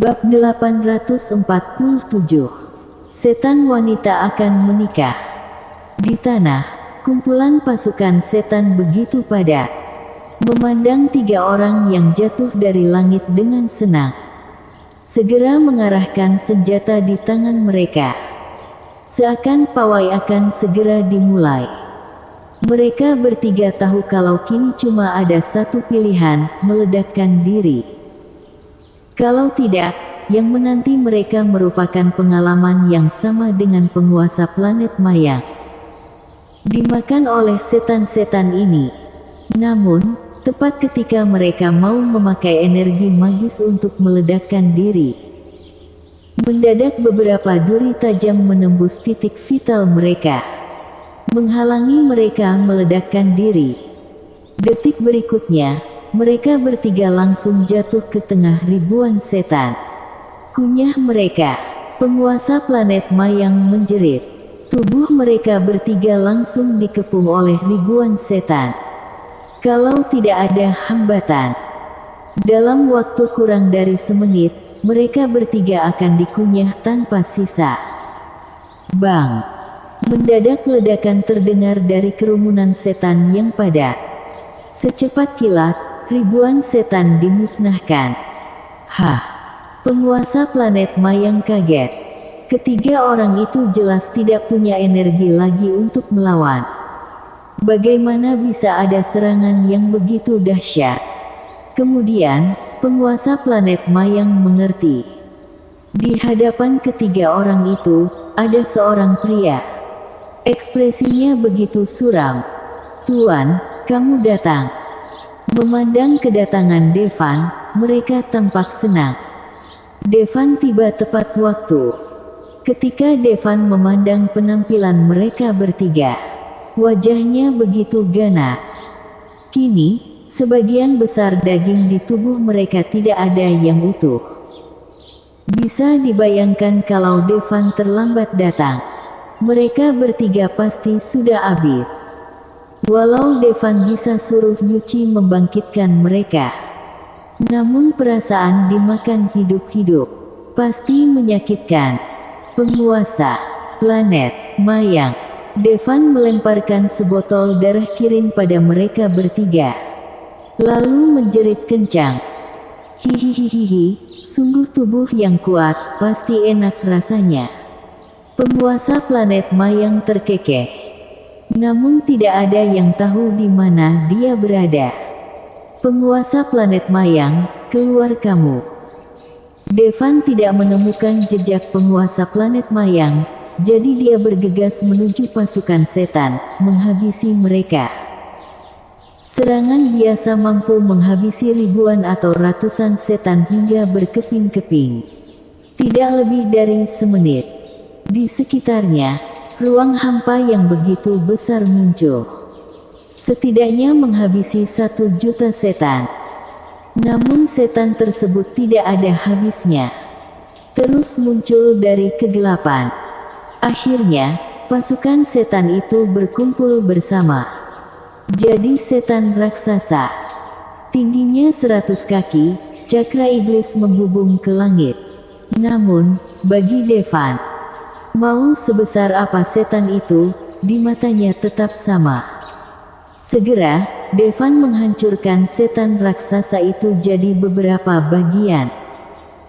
Bab 847. Setan wanita akan menikah. Di tanah, kumpulan pasukan setan begitu padat. Memandang 3 orang yang jatuh dari langit dengan senang. Segera mengarahkan senjata di tangan mereka. Seakan pawai akan segera dimulai. Mereka bertiga tahu kalau kini cuma ada satu pilihan, meledakkan diri. Kalau tidak, yang menanti mereka merupakan pengalaman yang sama dengan penguasa planet Mayang. Dimakan oleh setan-setan ini. Namun, tepat ketika mereka mau memakai energi magis untuk meledakkan diri, mendadak beberapa duri tajam menembus titik vital mereka, menghalangi mereka meledakkan diri. Detik berikutnya, mereka bertiga langsung jatuh ke tengah ribuan setan. Kunyah mereka. Penguasa planet Mayang menjerit. Tubuh mereka bertiga langsung dikepung oleh ribuan setan. Kalau tidak ada hambatan, dalam waktu kurang dari semenit, mereka bertiga akan dikunyah tanpa sisa. Bang! Mendadak ledakan terdengar dari kerumunan setan yang padat. Secepat kilat, ribuan setan dimusnahkan. Hah! Penguasa planet Mayang kaget. Ketiga orang itu jelas tidak punya energi lagi untuk melawan. Bagaimana bisa ada serangan yang begitu dahsyat? Kemudian, penguasa planet Mayang mengerti. Di hadapan ketiga orang itu, ada seorang pria. Ekspresinya begitu suram. "Tuan, kamu datang." Memandang kedatangan Devan, mereka tampak senang. Devan tiba tepat waktu. Ketika Devan memandang penampilan mereka bertiga, wajahnya begitu ganas. Kini, sebagian besar daging di tubuh mereka tidak ada yang utuh. Bisa dibayangkan kalau Devan terlambat datang, mereka bertiga pasti sudah habis. Walau Devan bisa suruh Yuchi membangkitkan mereka, namun perasaan dimakan hidup-hidup pasti menyakitkan. Penguasa planet Mayang, Devan melemparkan sebotol darah kirin pada mereka bertiga, lalu menjerit kencang. "Hihihihihi, sungguh tubuh yang kuat, pasti enak rasanya." Penguasa planet Mayang terkekeh. Namun tidak ada yang tahu di mana dia berada. "Penguasa planet Mayang, keluar kamu." Devan tidak menemukan jejak penguasa planet Mayang, jadi dia bergegas menuju pasukan setan, menghabisi mereka. Serangan biasa mampu menghabisi ribuan atau ratusan setan hingga berkeping-keping. Tidak lebih dari semenit. Di sekitarnya, ruang hampa yang begitu besar muncul. Setidaknya menghabisi 1 juta setan. Namun setan tersebut tidak ada habisnya. Terus muncul dari kegelapan. Akhirnya, pasukan setan itu berkumpul bersama. Jadi setan raksasa. Tingginya 100 kaki, cakra iblis menghubung ke langit. Namun, bagi Devan, mau sebesar apa setan itu, di matanya tetap sama. Segera, Devan menghancurkan setan raksasa itu jadi beberapa bagian.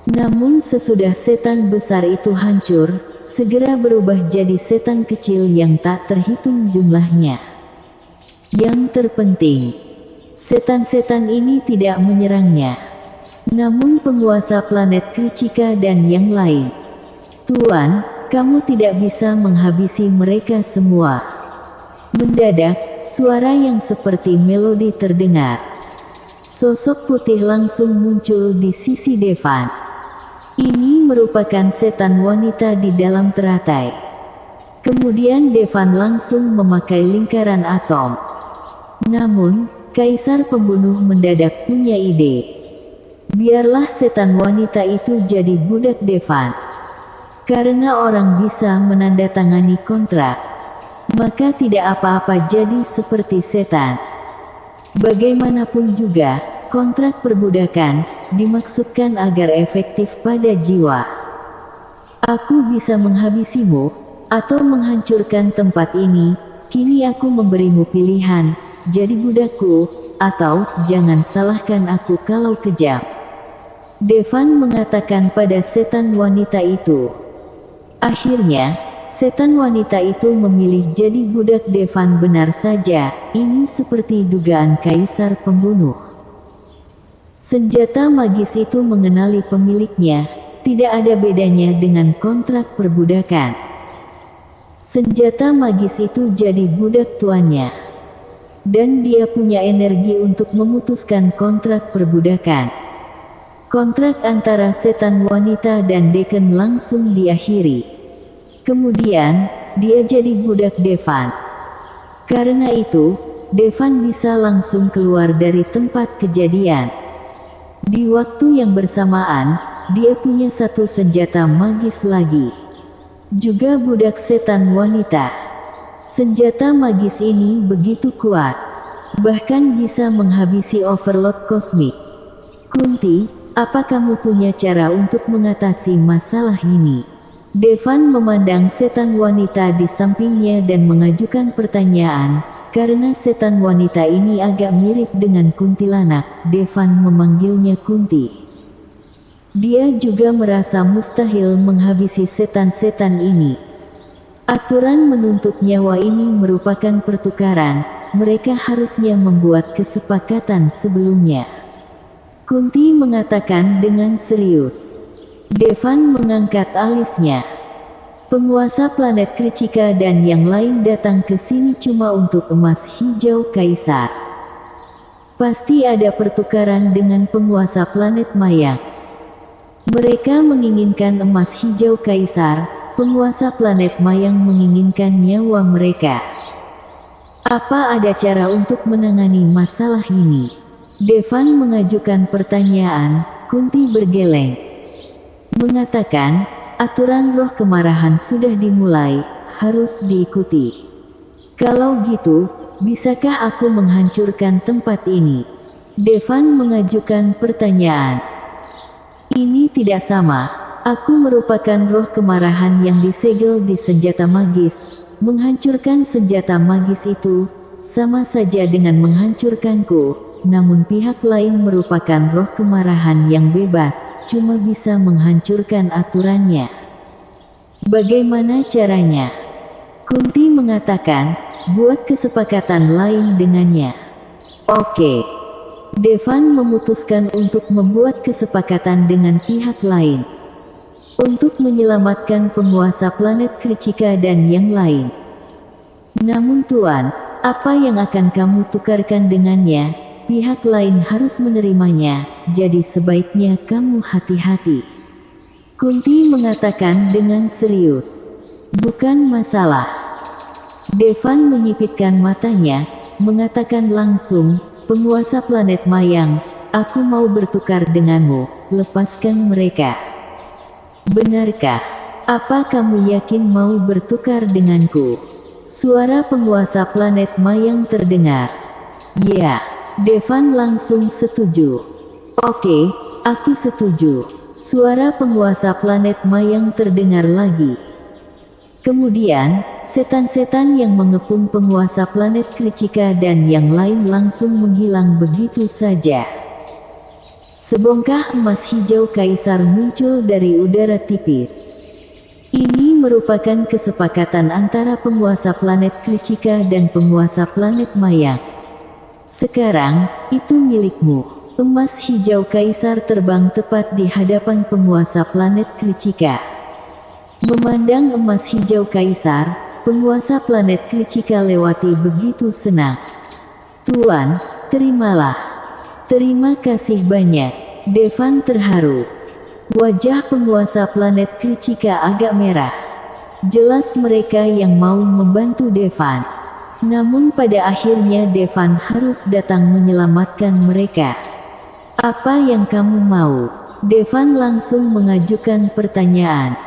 Namun sesudah setan besar itu hancur, segera berubah jadi setan kecil yang tak terhitung jumlahnya. Yang terpenting, setan-setan ini tidak menyerangnya. Namun penguasa planet Kricika dan yang lain. "Tuan, kamu tidak bisa menghabisi mereka semua." Mendadak, suara yang seperti melodi terdengar. Sosok putih langsung muncul di sisi Devan. Ini merupakan setan wanita di dalam teratai. Kemudian Devan langsung memakai lingkaran atom. Namun, Kaisar Pembunuh mendadak punya ide. Biarlah setan wanita itu jadi budak Devan. Karena orang bisa menandatangani kontrak, maka tidak apa-apa jadi seperti setan. Bagaimanapun juga, kontrak perbudakan dimaksudkan agar efektif pada jiwa. Aku bisa menghabisimu, atau menghancurkan tempat ini. Kini aku memberimu pilihan, jadi budakku, atau jangan salahkan aku kalau kejam. Devan mengatakan pada setan wanita itu. Akhirnya, setan wanita itu memilih jadi budak Devan. Benar saja, ini seperti dugaan kaisar pembunuh. Senjata magis itu mengenali pemiliknya, tidak ada bedanya dengan kontrak perbudakan. Senjata magis itu jadi budak tuannya. Dan dia punya energi untuk memutuskan kontrak perbudakan. Kontrak antara setan wanita dan Deken langsung diakhiri. Kemudian, dia jadi budak Devan. Karena itu, Devan bisa langsung keluar dari tempat kejadian. Di waktu yang bersamaan, dia punya satu senjata magis lagi. Juga budak setan wanita. Senjata magis ini begitu kuat, bahkan bisa menghabisi Overlord Kosmik. Kunti, apa kamu punya cara untuk mengatasi masalah ini? Devan memandang setan wanita di sampingnya dan mengajukan pertanyaan. Karena setan wanita ini agak mirip dengan kuntilanak, Devan memanggilnya Kunti. Dia juga merasa mustahil menghabisi setan-setan ini. Aturan menuntut nyawa ini merupakan pertukaran, mereka harusnya membuat kesepakatan sebelumnya. Kunti mengatakan dengan serius. Devan mengangkat alisnya. Penguasa planet Kricika dan yang lain datang ke sini cuma untuk emas hijau kaisar. Pasti ada pertukaran dengan penguasa planet Mayang. Mereka menginginkan emas hijau kaisar, penguasa planet Mayang menginginkan nyawa mereka. Apa ada cara untuk menangani masalah ini? Devan mengajukan pertanyaan. Kunti bergeleng. Mengatakan, aturan roh kemarahan sudah dimulai, harus diikuti. Kalau gitu, bisakah aku menghancurkan tempat ini? Devan mengajukan pertanyaan. Ini tidak sama. Aku merupakan roh kemarahan yang disegel di senjata magis. Menghancurkan senjata magis itu sama saja dengan menghancurkanku. Namun pihak lain merupakan roh kemarahan yang bebas, cuma bisa menghancurkan aturannya. Bagaimana caranya? Kunti mengatakan, buat kesepakatan lain dengannya. Oke. Devan memutuskan untuk membuat kesepakatan dengan pihak lain. Untuk menyelamatkan penguasa planet Kricika dan yang lain. Namun Tuan, apa yang akan kamu tukarkan dengannya? Pihak lain harus menerimanya, jadi sebaiknya kamu hati-hati. Kunti mengatakan dengan serius. Bukan masalah. Devan menyipitkan matanya, mengatakan langsung, penguasa planet Mayang, aku mau bertukar denganmu, lepaskan mereka. Benarkah? Apa kamu yakin mau bertukar denganku? Suara penguasa planet Mayang terdengar. Ya. Devan langsung setuju. Oke, aku setuju. Suara penguasa planet Mayang terdengar lagi. Kemudian, setan-setan yang mengepung penguasa planet Kricika dan yang lain langsung menghilang begitu saja. Sebongkah emas hijau kaisar muncul dari udara tipis. Ini merupakan kesepakatan antara penguasa planet Kricika dan penguasa planet Mayang. Sekarang, itu milikmu. Emas hijau kaisar terbang tepat di hadapan penguasa planet Kricika. Memandang emas hijau kaisar, penguasa planet Kricika lewati begitu senang. Tuan, terimalah. Terima kasih banyak. Devan terharu. Wajah penguasa planet Kricika agak merah. Jelas mereka yang mau membantu Devan. Namun pada akhirnya Devan harus datang menyelamatkan mereka. Apa yang kamu mau? Devan langsung mengajukan pertanyaan.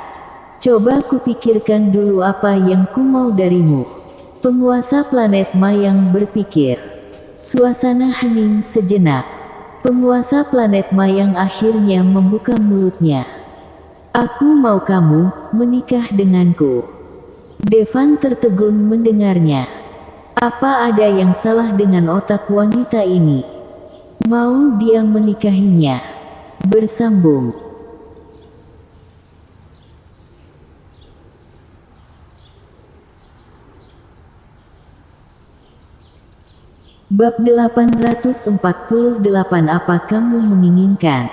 Coba kupikirkan dulu apa yang ku mau darimu. Penguasa planet Mayang berpikir. Suasana hening sejenak. Penguasa planet Mayang akhirnya membuka mulutnya. Aku mau kamu menikah denganku. Devan tertegun mendengarnya. Apa ada yang salah dengan otak wanita ini? Mau dia menikahinya? Bersambung. Bab 848. Apa kamu menginginkan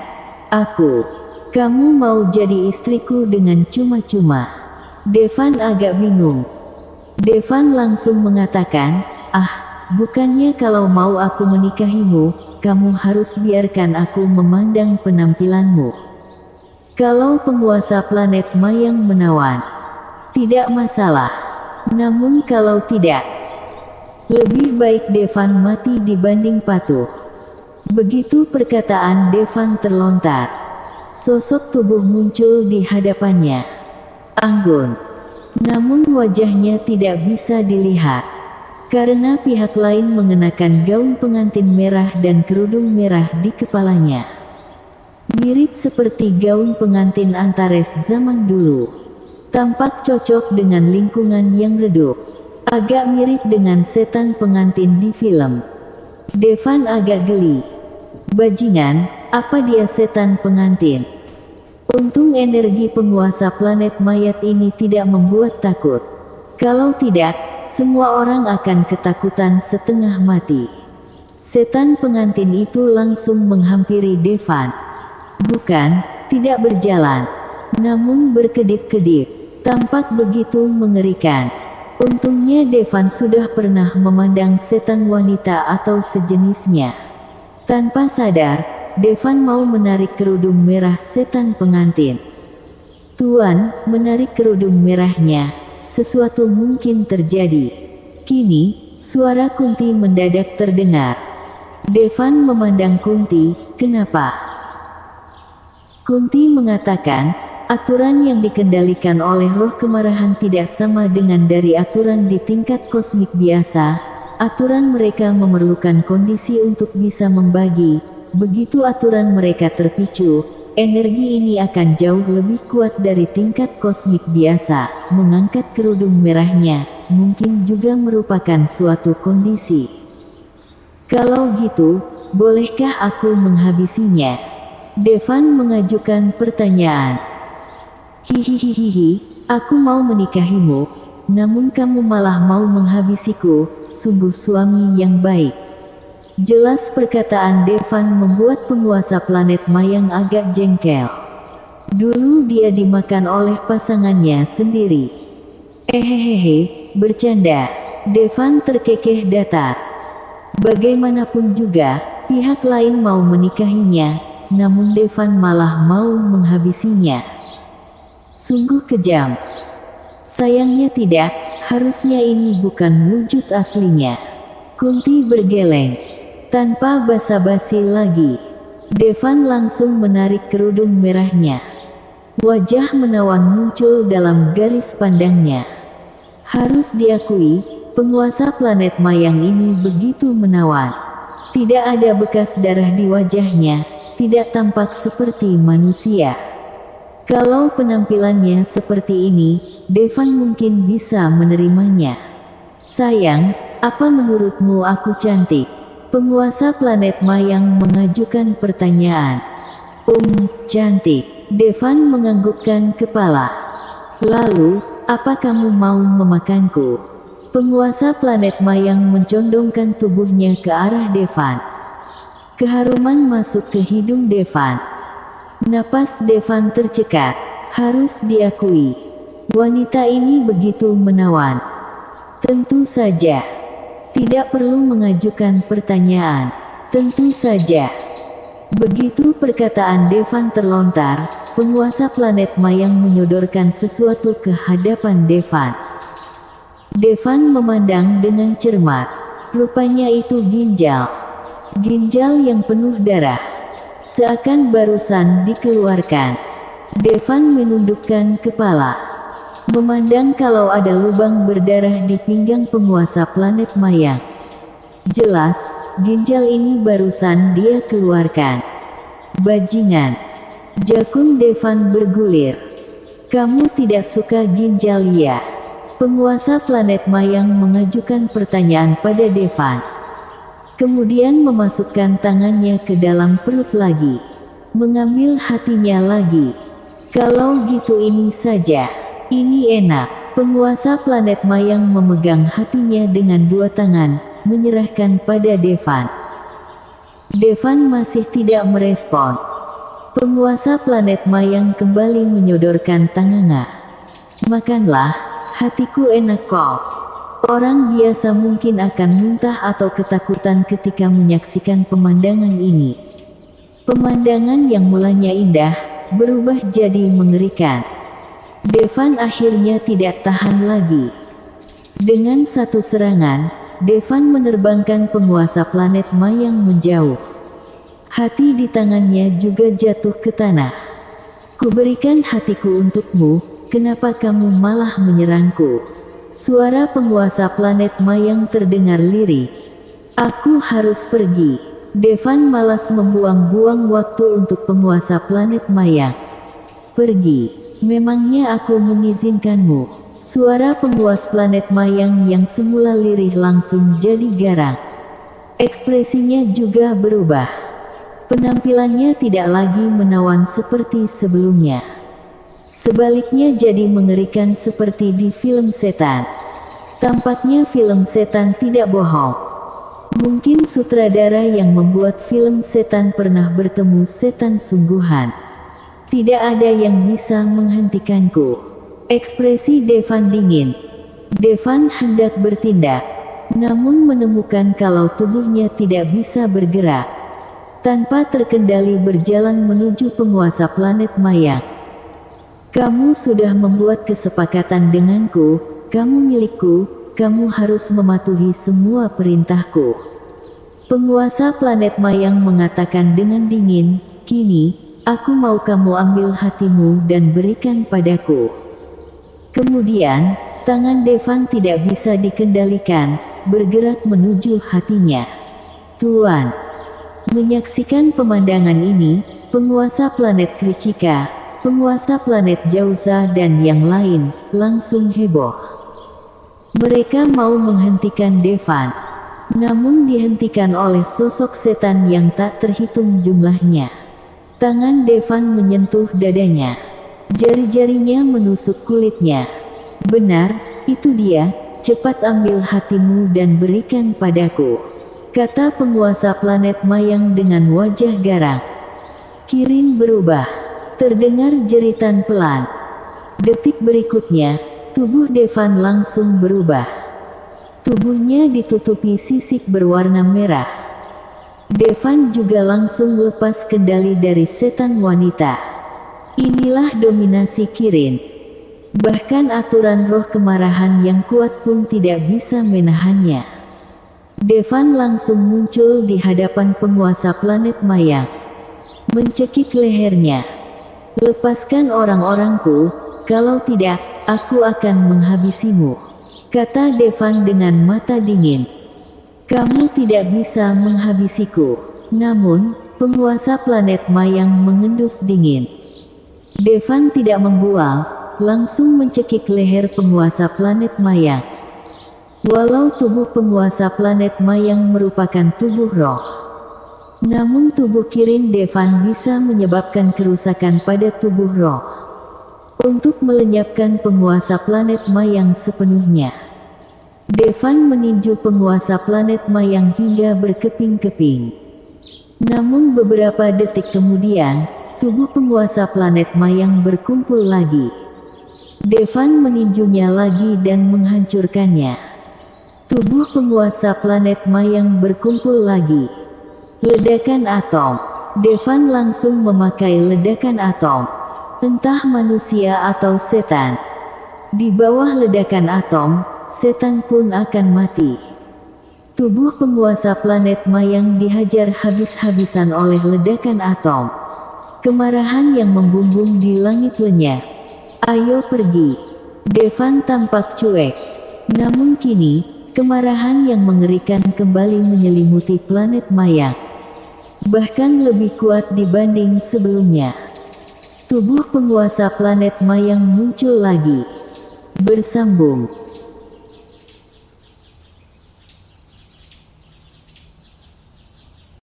aku? Kamu mau jadi istriku dengan cuma-cuma? Devan agak bingung. Devan langsung mengatakan, bukannya kalau mau aku menikahimu, kamu harus biarkan aku memandang penampilanmu. Kalau penguasa planet Mayang menawan, tidak masalah. Namun kalau tidak, lebih baik Devan mati dibanding patuh. Begitu perkataan Devan terlontar, sosok tubuh muncul di hadapannya. Anggun. Namun wajahnya tidak bisa dilihat, karena pihak lain mengenakan gaun pengantin merah dan kerudung merah di kepalanya. Mirip seperti gaun pengantin Antares zaman dulu. Tampak cocok dengan lingkungan yang redup. Agak mirip dengan setan pengantin di film. Devan agak geli. Bajingan, apa dia setan pengantin? Untung energi penguasa planet mayat ini tidak membuat takut. Kalau tidak, semua orang akan ketakutan setengah mati. Setan pengantin itu langsung menghampiri Devan. Bukan, tidak berjalan, namun berkedip-kedip. Tampak begitu mengerikan. Untungnya Devan sudah pernah memandang setan wanita atau sejenisnya. Tanpa sadar, Devan mau menarik kerudung merah setan pengantin. Tuan, menarik kerudung merahnya, sesuatu mungkin terjadi. Kini, suara Kunti mendadak terdengar. Devan memandang Kunti, kenapa? Kunti mengatakan, aturan yang dikendalikan oleh roh kemarahan tidak sama dengan dari aturan di tingkat kosmik biasa. Aturan mereka memerlukan kondisi untuk bisa membagi. Begitu aturan mereka terpicu, energi ini akan jauh lebih kuat dari tingkat kosmik biasa. Mengangkat kerudung merahnya, mungkin juga merupakan suatu kondisi. Kalau gitu, bolehkah aku menghabisinya? Devan mengajukan pertanyaan. Hihihihihi, aku mau menikahimu, namun kamu malah mau menghabisiku, sungguh suami yang baik. Jelas perkataan Devan membuat penguasa planet Mayang agak jengkel. Dulu dia dimakan oleh pasangannya sendiri. Bercanda. Devan terkekeh datar. Bagaimanapun juga, pihak lain mau menikahinya, namun Devan malah mau menghabisinya. Sungguh kejam. Sayangnya tidak, harusnya ini bukan wujud aslinya. Kunti bergeleng. Tanpa basa-basi lagi, Devan langsung menarik kerudung merahnya. Wajah menawan muncul dalam garis pandangnya. Harus diakui, penguasa planet Mayang ini begitu menawan. Tidak ada bekas darah di wajahnya, tidak tampak seperti manusia. Kalau penampilannya seperti ini, Devan mungkin bisa menerimanya. Sayang, apa menurutmu aku cantik? Penguasa planet Mayang mengajukan pertanyaan. Cantik. Devan menganggukkan kepala. Lalu, apa kamu mau memakanku? Penguasa planet Mayang mencondongkan tubuhnya ke arah Devan. Keharuman masuk ke hidung Devan. Napas Devan tercekat. Harus diakui, wanita ini begitu menawan. Tentu saja, tidak perlu mengajukan pertanyaan. Tentu saja. Begitu perkataan Devan terlontar, penguasa planet Mayang menyodorkan sesuatu ke hadapan Devan. Devan memandang dengan cermat. Rupanya itu ginjal. Ginjal yang penuh darah. Seakan barusan dikeluarkan. Devan menundukkan kepala. Memandang kalau ada lubang berdarah di pinggang penguasa planet Mayang. Jelas, ginjal ini barusan dia keluarkan. Bajingan. Jakun Devan bergulir. Kamu tidak suka ginjal ya? Penguasa planet Mayang mengajukan pertanyaan pada Devan. Kemudian memasukkan tangannya ke dalam perut lagi. Mengambil hatinya lagi. Kalau gitu ini saja. Ini enak. Penguasa planet Mayang memegang hatinya dengan dua tangan, menyerahkan pada Devan. Devan masih tidak merespon. Penguasa planet Mayang kembali menyodorkan tangannya. Makanlah, hatiku enak kok. Orang biasa mungkin akan muntah atau ketakutan ketika menyaksikan pemandangan ini. Pemandangan yang mulanya indah, berubah jadi mengerikan. Devan akhirnya tidak tahan lagi. Dengan satu serangan, Devan menerbangkan penguasa planet Mayang menjauh. Hati di tangannya juga jatuh ke tanah. Kuberikan hatiku untukmu, kenapa kamu malah menyerangku? Suara penguasa planet Mayang terdengar lirih. Aku harus pergi. Devan malas membuang-buang waktu untuk penguasa planet Mayang. Pergi. Memangnya aku mengizinkanmu? Suara penguasa planet Mayang yang semula lirih langsung jadi garang. Ekspresinya juga berubah. Penampilannya tidak lagi menawan seperti sebelumnya. Sebaliknya jadi mengerikan seperti di film setan. Tampaknya film setan tidak bohong. Mungkin sutradara yang membuat film setan pernah bertemu setan sungguhan. Tidak ada yang bisa menghentikanku. Ekspresi Devan dingin. Devan hendak bertindak, namun menemukan kalau tubuhnya tidak bisa bergerak. Tanpa terkendali berjalan menuju penguasa planet Mayang. Kamu sudah membuat kesepakatan denganku, kamu milikku, kamu harus mematuhi semua perintahku. Penguasa planet Mayang mengatakan dengan dingin, kini, aku mau kamu ambil hatimu dan berikan padaku. Kemudian, tangan Devan tidak bisa dikendalikan, bergerak menuju hatinya. Tuan. Menyaksikan pemandangan ini, penguasa planet Kricika, penguasa planet Jauza dan yang lain, langsung heboh. Mereka mau menghentikan Devan. Namun dihentikan oleh sosok setan yang tak terhitung jumlahnya. Tangan Devan menyentuh dadanya. Jari-jarinya menusuk kulitnya. Benar, itu dia, cepat ambil hatimu dan berikan padaku. Kata penguasa planet Mayang dengan wajah garang. Kirin berubah. Terdengar jeritan pelan. Detik berikutnya, tubuh Devan langsung berubah. Tubuhnya ditutupi sisik berwarna merah. Devan juga langsung lepas kendali dari setan wanita. Inilah dominasi Kirin. Bahkan aturan roh kemarahan yang kuat pun tidak bisa menahannya. Devan langsung muncul di hadapan penguasa planet Mayang. Mencekik lehernya. Lepaskan orang-orangku, kalau tidak, aku akan menghabisimu. Kata Devan dengan mata dingin. Kamu tidak bisa menghabisiku. Namun, penguasa planet Mayang mengendus dingin. Devan tidak membual, langsung mencekik leher penguasa planet Mayang. Walau tubuh penguasa planet Mayang merupakan tubuh roh, namun tubuh Kirin Devan bisa menyebabkan kerusakan pada tubuh roh. Untuk melenyapkan penguasa planet Mayang sepenuhnya, Devan meninju penguasa planet Mayang hingga berkeping-keping. Namun beberapa detik kemudian, tubuh penguasa planet Mayang berkumpul lagi. Devan meninjunya lagi dan menghancurkannya. Tubuh penguasa planet Mayang berkumpul lagi. Ledakan atom. Devan langsung memakai ledakan atom. Entah manusia atau setan. Di bawah ledakan atom, setan pun akan mati. Tubuh penguasa planet Mayang dihajar habis-habisan oleh ledakan atom. Kemarahan yang membumbung di langit lenyap. Ayo pergi. Devan tampak cuek. Namun kini, Kemarahan yang mengerikan kembali menyelimuti planet Mayang. Bahkan lebih kuat dibanding sebelumnya. Tubuh penguasa planet Mayang muncul lagi. Bersambung.